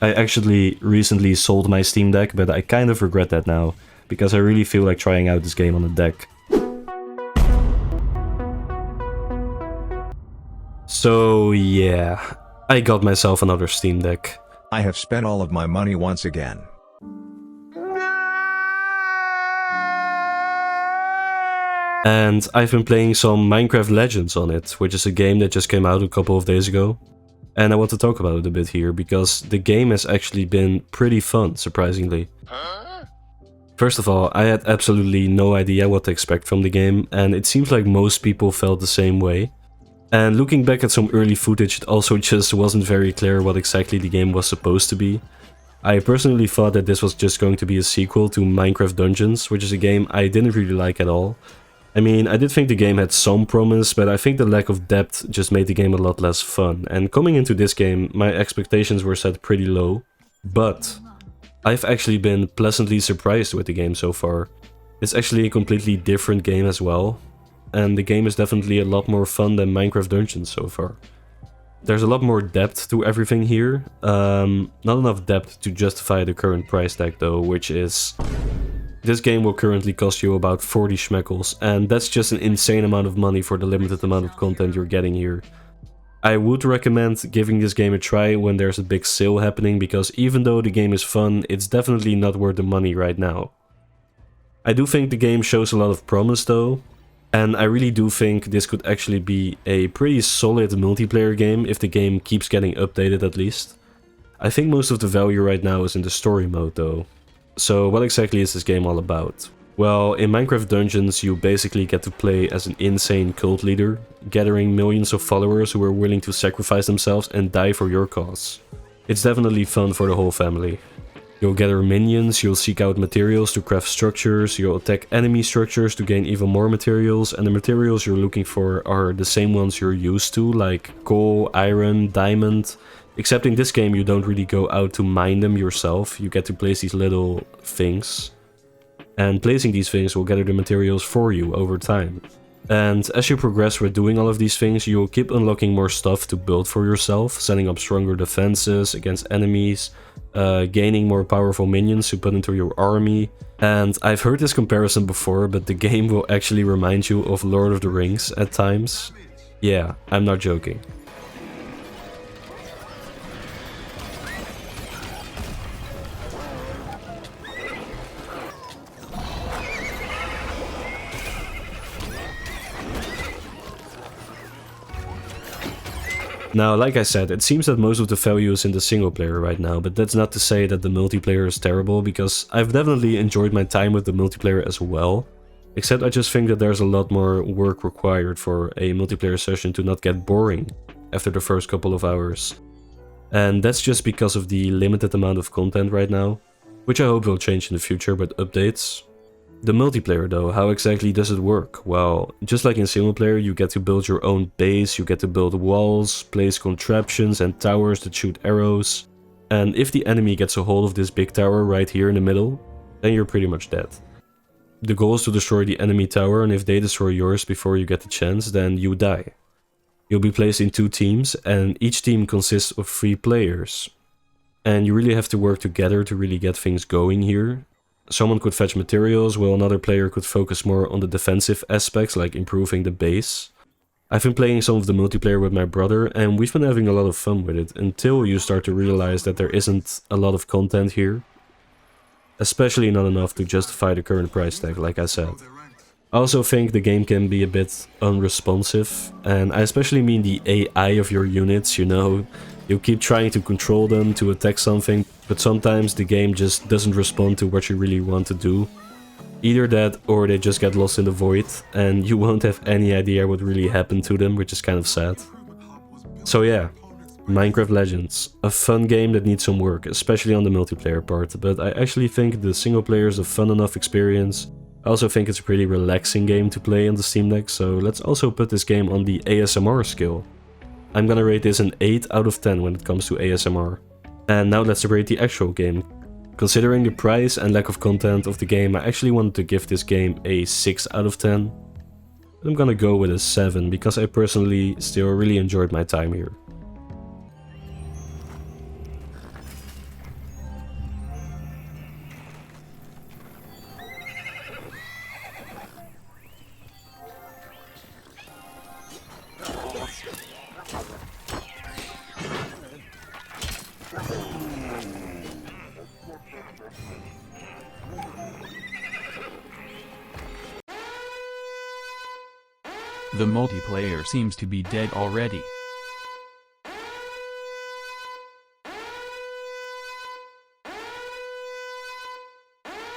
I actually recently sold my Steam Deck, but I kind of regret that now, because I really feel like trying out this game on a deck. So yeah, I got myself another Steam Deck. I have spent all of my money once again. And I've been playing some Minecraft Legends on it, which is a game that just came out a couple of days ago. And I want to talk about it a bit here, because the game has actually been pretty fun, surprisingly. First of all, I had absolutely no idea what to expect from the game, and it seems like most people felt the same way. And looking back at some early footage, it also just wasn't very clear what exactly the game was supposed to be. I personally thought that this was just going to be a sequel to Minecraft Dungeons, which is a game I didn't really like at all. I mean, I did think the game had some promise, but I think the lack of depth just made the game a lot less fun. And coming into this game, my expectations were set pretty low. But I've actually been pleasantly surprised with the game so far. It's actually a completely different game as well. And the game is definitely a lot more fun than Minecraft Dungeons so far. There's a lot more depth to everything here. Not enough depth to justify the current price tag though, which is... This game will currently cost you about 40 schmeckles, and that's just an insane amount of money for the limited amount of content you're getting here. I would recommend giving this game a try when there's a big sale happening, because even though the game is fun, it's definitely not worth the money right now. I do think the game shows a lot of promise though, and I really do think this could actually be a pretty solid multiplayer game if the game keeps getting updated at least. I think most of the value right now is in the story mode though. So what exactly is this game all about? Well, in Minecraft Dungeons you basically get to play as an insane cult leader, gathering millions of followers who are willing to sacrifice themselves and die for your cause. It's definitely fun for the whole family. You'll gather minions, you'll seek out materials to craft structures, you'll attack enemy structures to gain even more materials, and the materials you're looking for are the same ones you're used to, like coal, iron, diamond. Except in this game you don't really go out to mine them yourself, you get to place these little things. And placing these things will gather the materials for you over time. And as you progress with doing all of these things, you'll keep unlocking more stuff to build for yourself, setting up stronger defenses against enemies, gaining more powerful minions to put into your army. And I've heard this comparison before, but the game will actually remind you of Lord of the Rings at times. Yeah, I'm not joking. Now, like I said, it seems that most of the value is in the single player right now, but that's not to say that the multiplayer is terrible, because I've definitely enjoyed my time with the multiplayer as well. Except I just think that there's a lot more work required for a multiplayer session to not get boring after the first couple of hours. And that's just because of the limited amount of content right now, which I hope will change in the future with updates. The multiplayer though, how exactly does it work? Well, just like in single player, you get to build your own base, you get to build walls, place contraptions and towers that shoot arrows. And if the enemy gets a hold of this big tower right here in the middle, then you're pretty much dead. The goal is to destroy the enemy tower, and if they destroy yours before you get the chance, then you die. You'll be placed in 2 teams, and each team consists of 3 players. And you really have to work together to really get things going here. Someone could fetch materials, while another player could focus more on the defensive aspects, like improving the base. I've been playing some of the multiplayer with my brother, and we've been having a lot of fun with it, until you start to realize that there isn't a lot of content here. Especially not enough to justify the current price tag, like I said. I also think the game can be a bit unresponsive, and I especially mean the AI of your units, you know. You keep trying to control them to attack something, but sometimes the game just doesn't respond to what you really want to do. Either that, or they just get lost in the void, and you won't have any idea what really happened to them, which is kind of sad. So yeah, Minecraft Legends. A fun game that needs some work, especially on the multiplayer part, but I actually think the single player is a fun enough experience. I also think it's a pretty relaxing game to play on the Steam Deck, so let's also put this game on the ASMR scale. I'm gonna rate this an 8 out of 10 when it comes to ASMR. And now let's rate the actual game. Considering the price and lack of content of the game, I actually wanted to give this game a 6 out of 10. But I'm gonna go with a 7 because I personally still really enjoyed my time here. The multiplayer seems to be dead already.